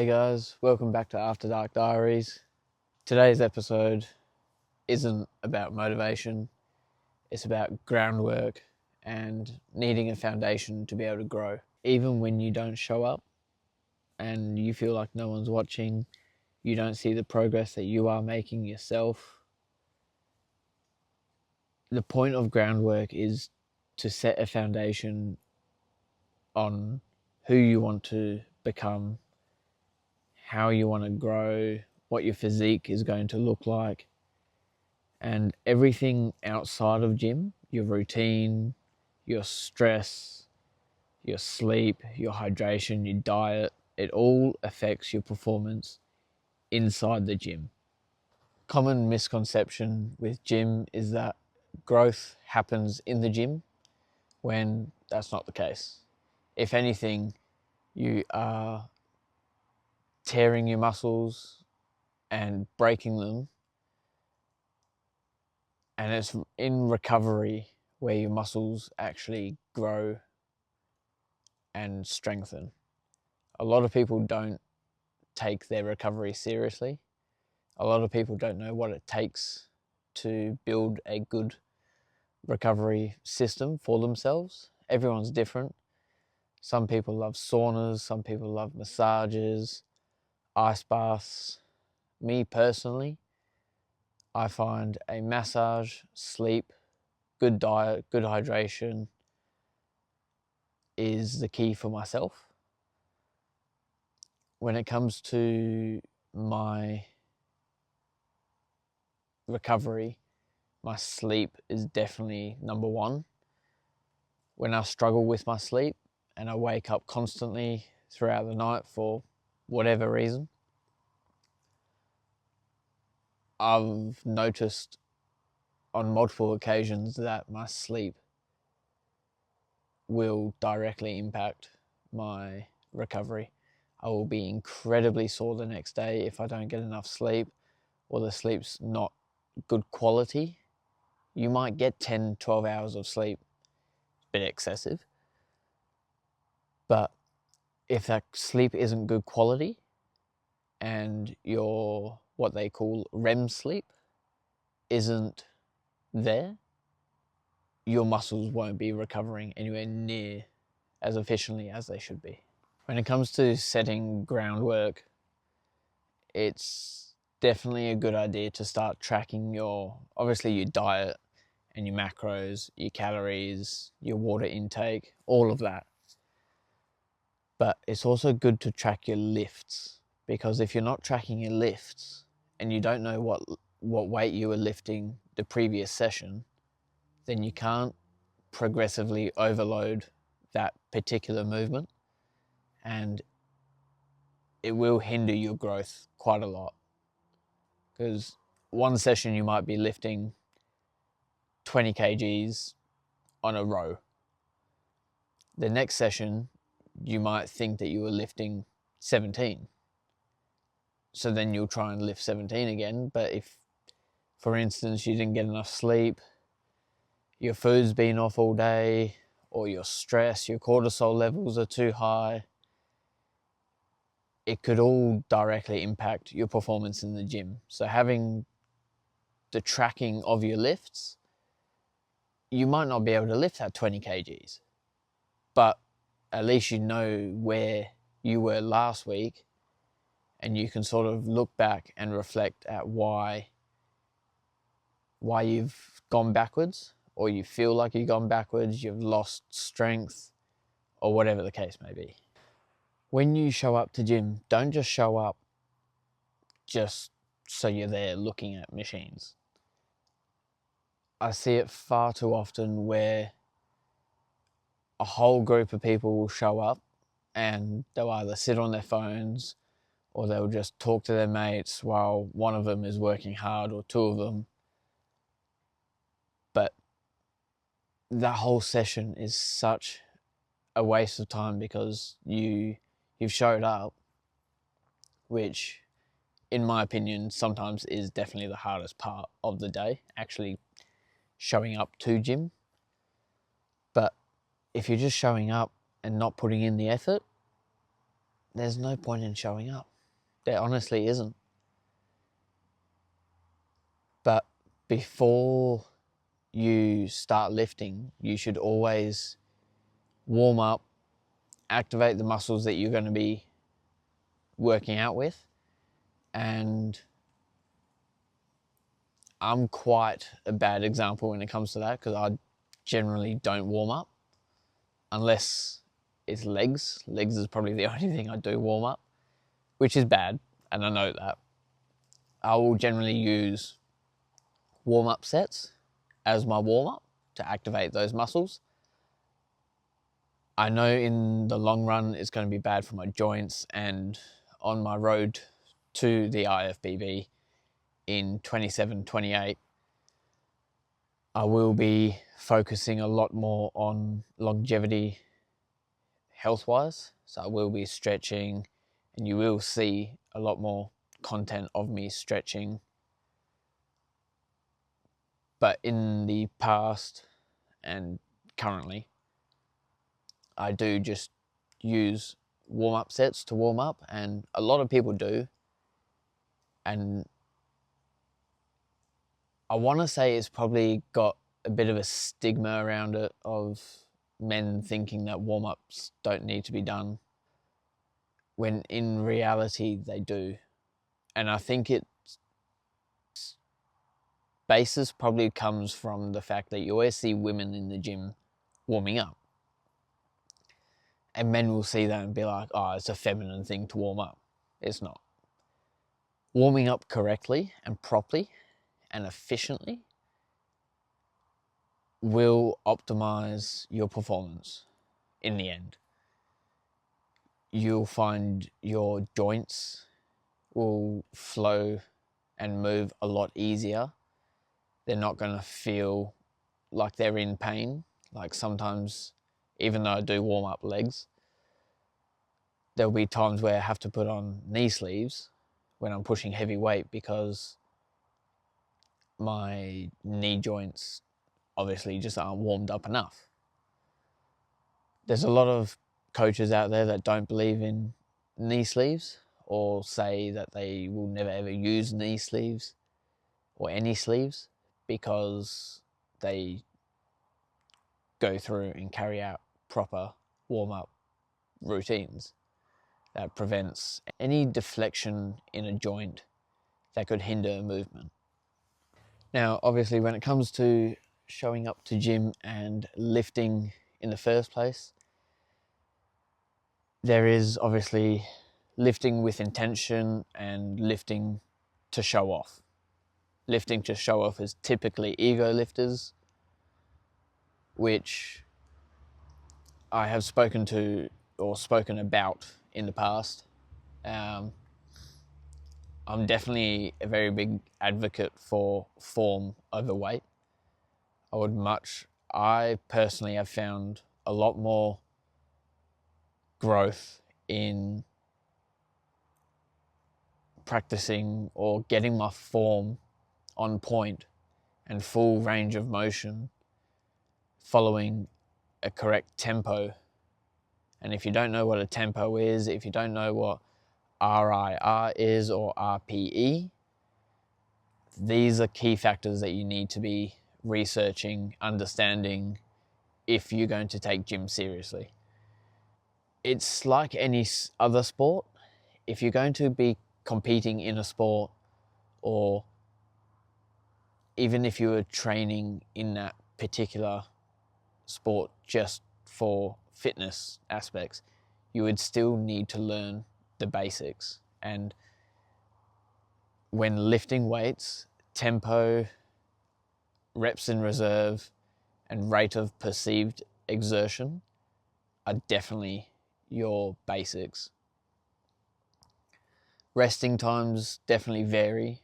Hey guys, welcome back to After Dark Diaries. Today's episode isn't about motivation, it's about groundwork and needing a foundation to be able to grow. Even when you don't show up and you feel like no one's watching, you don't see the progress that you are making yourself. The point of groundwork is to set a foundation on who you want to become, how you want to grow, what your physique is going to look like, and everything outside of gym, your routine, your stress, your sleep, your hydration, your diet, it all affects your performance inside the gym. Common misconception with gym is that growth happens in the gym when that's not the case. If anything, you are tearing your muscles and breaking them, and it's in recovery where your muscles actually grow and strengthen. A lot of people don't take their recovery seriously. A lot of people don't know what it takes to build a good recovery system for themselves. Everyone's different. Some people love saunas, some people love massages, ice baths. Me personally, I find a massage, sleep, good diet, good hydration is the key for myself. When it comes to my recovery, my sleep is definitely number one. When I struggle with my sleep and I wake up constantly throughout the night for whatever reason, I've noticed on multiple occasions that my sleep will directly impact my recovery. I will be incredibly sore the next day if I don't get enough sleep, or the sleep's not good quality. You might get 10, 12 hours of sleep, a bit excessive, but if that sleep isn't good quality and your what they call REM sleep isn't there, your muscles won't be recovering anywhere near as efficiently as they should be. When it comes to setting groundwork, it's definitely a good idea to start tracking obviously your diet and your macros, your calories, your water intake, all of that. But it's also good to track your lifts, because if you're not tracking your lifts and you don't know what weight you were lifting the previous session, then you can't progressively overload that particular movement, and it will hinder your growth quite a lot. Because one session you might be lifting 20 kgs on a row. The next session you might think that you were lifting 17. So then you'll try and lift 17 again. But if, for instance, you didn't get enough sleep, your food's been off all day, or your stress, your cortisol levels are too high, it could all directly impact your performance in the gym. So having the tracking of your lifts, you might not be able to lift that 20 kgs, but at least you know where you were last week, and you can sort of look back and reflect at why you've gone backwards, or you feel like you've gone backwards, you've lost strength, or whatever the case may be. When you show up to gym, don't just show up just so you're there looking at machines. I see it far too often where a whole group of people will show up and they'll either sit on their phones or they'll just talk to their mates while one of them is working hard, or two of them. But that whole session is such a waste of time, because you've showed up, which in my opinion sometimes is definitely the hardest part of the day, actually showing up to gym. But if you're just showing up and not putting in the effort, there's no point in showing up. There honestly isn't. But before you start lifting, you should always warm up, activate the muscles that you're going to be working out with. And I'm quite a bad example when it comes to that, because I generally don't warm up unless it's legs. Legs is probably the only thing I do warm up, which is bad, and I know that. I will generally use warm-up sets as my warm-up to activate those muscles. I know in the long run it's going to be bad for my joints, and on my road to the IFBB in 27-28, I will be focusing a lot more on longevity health-wise. So I will be stretching, and you will see a lot more content of me stretching. But in the past and currently, I do just use warm-up sets to warm up, and a lot of people do. And I want to say it's probably got a bit of a stigma around it of men thinking that warm-ups don't need to be done, when in reality they do. And I think its basis probably comes from the fact that you always see women in the gym warming up. And men will see that and be like, oh, it's a feminine thing to warm up. It's not. Warming up correctly and properly and efficiently will optimize your performance in the end. You'll find your joints will flow and move a lot easier. They're not going to feel like they're in pain. Like sometimes, even though I do warm up legs, there'll be times where I have to put on knee sleeves when I'm pushing heavy weight, because my knee joints obviously just aren't warmed up enough. There's a lot of coaches out there that don't believe in knee sleeves, or say that they will never ever use knee sleeves or any sleeves, because they go through and carry out proper warm-up routines that prevents any deflection in a joint that could hinder movement. Now, obviously, when it comes to showing up to gym and lifting in the first place, there is obviously lifting with intention and lifting to show off. Lifting to show off is typically ego lifters, which I have spoken to or spoken about in the past. I'm definitely a very big advocate for form over weight. I personally have found a lot more growth in practicing or getting my form on point and full range of motion following a correct tempo. And if you don't know what a tempo is, if you don't know what RIR is or RPE, these are key factors that you need to be researching, understanding if you're going to take gym seriously. It's like any other sport. If you're going to be competing in a sport, or even if you were training in that particular sport just for fitness aspects, you would still need to learn the basics. And when lifting weights, tempo, reps in reserve, and rate of perceived exertion are definitely your basics. Resting times definitely vary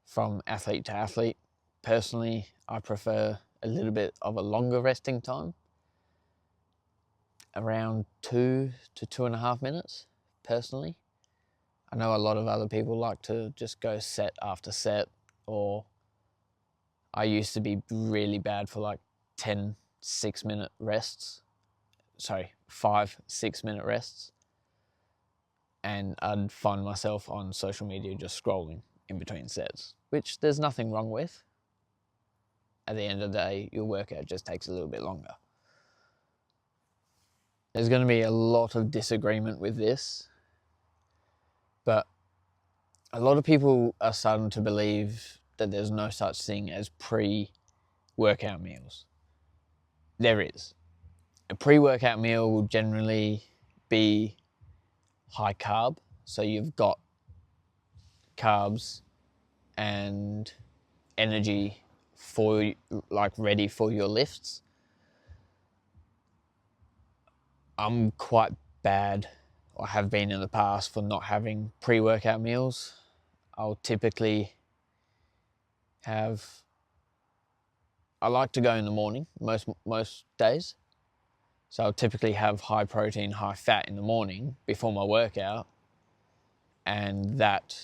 from athlete to athlete. Personally, I prefer a little bit of a longer resting time, around 2 to 2.5 minutes, personally. I know a lot of other people like to just go set after set, or I used to be really bad for like 10 6-minute rests. Sorry, 5 6-minute rests. and I'd find myself on social media just scrolling in between sets, which there's nothing wrong with. At the end of the day, your workout just takes a little bit longer. There's going to be a lot of disagreement with this, but a lot of people are starting to believe that there's no such thing as pre-workout meals. There is. A pre-workout meal will generally be high carb, so you've got carbs and energy for like ready for your lifts. I'm quite bad, or have been in the past, for not having pre-workout meals. I'll typically I like to go in the morning most days. So I'll typically have high protein, high fat in the morning before my workout. And that,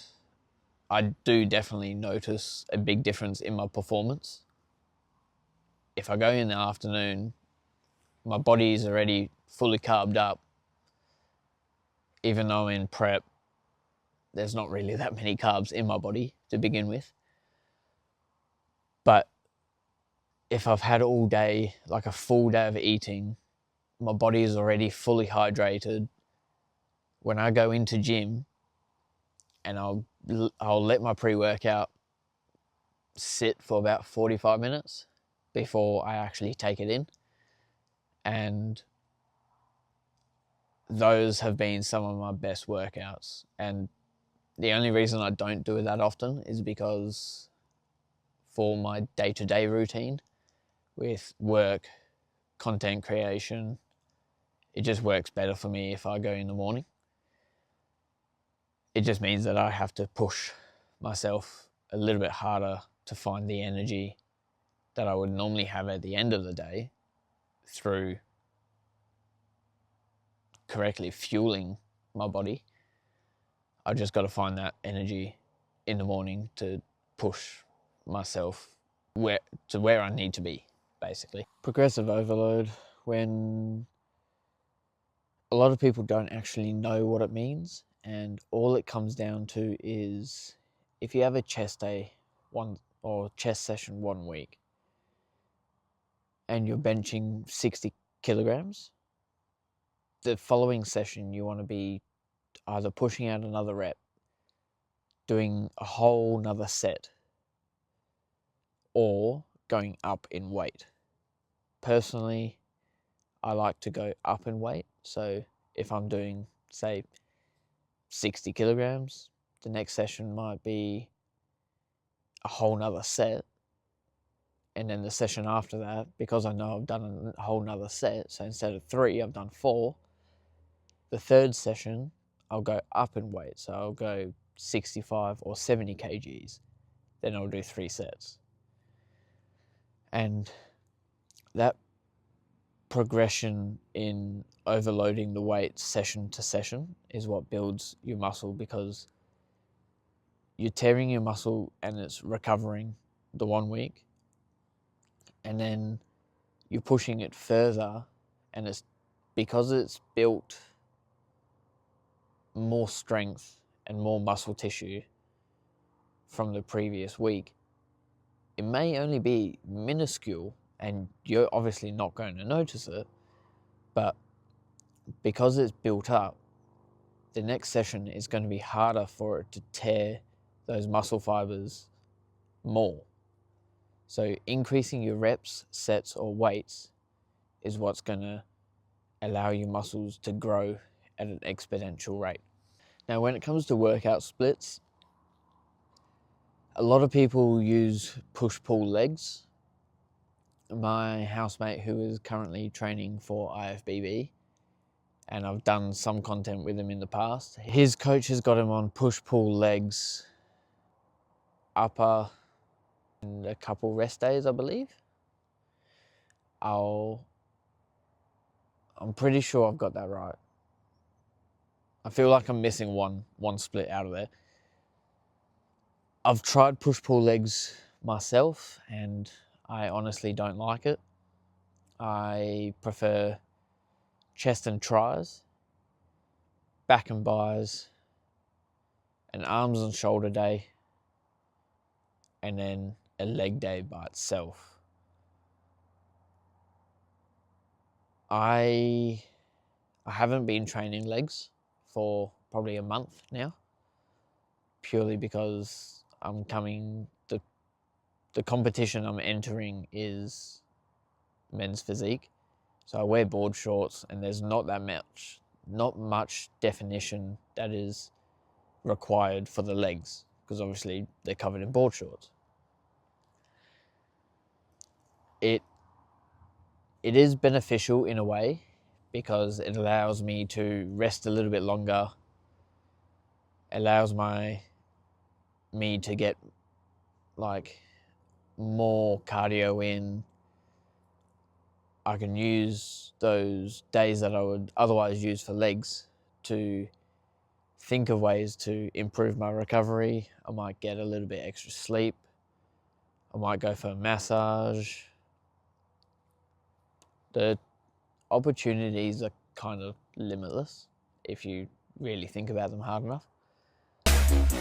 I do definitely notice a big difference in my performance. If I go in the afternoon, my body is already fully carved up. Even though I'm in prep, there's not really that many carbs in my body to begin with. But if I've had all day, like a full day of eating, my body is already fully hydrated. When I go into gym, and I'll let my pre-workout sit for about 45 minutes before I actually take it in. And those have been some of my best workouts. And the only reason I don't do it that often is because for my day-to-day routine with work, content creation, it just works better for me if I go in the morning. It just means that I have to push myself a little bit harder to find the energy that I would normally have at the end of the day through correctly fueling my body. I just got to find that energy in the morning to push myself where I need to be, basically. Progressive overload, when a lot of people don't actually know what it means, and all it comes down to is if you have a chest day or chest session 1 week and you're benching 60 kilograms, the following session you want to be either pushing out another rep, doing a whole nother set, or going up in weight. Personally, I like to go up in weight. So if I'm doing, say, 60 kilograms, the next session might be a whole nother set. And then the session after that, because I know I've done a whole nother set, so instead of 3, I've done 4. The third session, I'll go up in weight. So I'll go 65 or 70 kgs. Then I'll do 3 sets. And that progression in overloading the weight session to session is what builds your muscle, because you're tearing your muscle and it's recovering the 1 week, and then you're pushing it further, and it's because it's built more strength and more muscle tissue from the previous week. It may only be minuscule and you're obviously not going to notice it, but because it's built up, the next session is going to be harder for it to tear those muscle fibers more. So increasing your reps, sets, or weights is what's going to allow your muscles to grow at an exponential rate. Now, when it comes to workout splits, a lot of people use push-pull legs. My housemate, who is currently training for IFBB, and I've done some content with him in the past, his coach has got him on push-pull legs, upper, and a couple rest days, I believe. I'm pretty sure I've got that right. I feel like I'm missing one split out of there. I've tried push-pull legs myself, and I honestly don't like it. I prefer chest and tries. back and bis, an arms and shoulder day, and then a leg day by itself. I haven't been training legs for probably a month now, purely because the competition I'm entering is men's physique. So I wear board shorts, and there's not much definition that is required for the legs, because obviously they're covered in board shorts. It is beneficial in a way, because it allows me to rest a little bit longer, allows me to get like more cardio in. I can use those days that I would otherwise use for legs to think of ways to improve my recovery. I might get a little bit extra sleep. I might go for a massage. The opportunities are kind of limitless if you really think about them hard enough.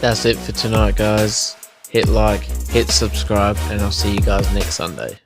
That's it for tonight, guys. Hit like, hit subscribe, and I'll see you guys next Sunday.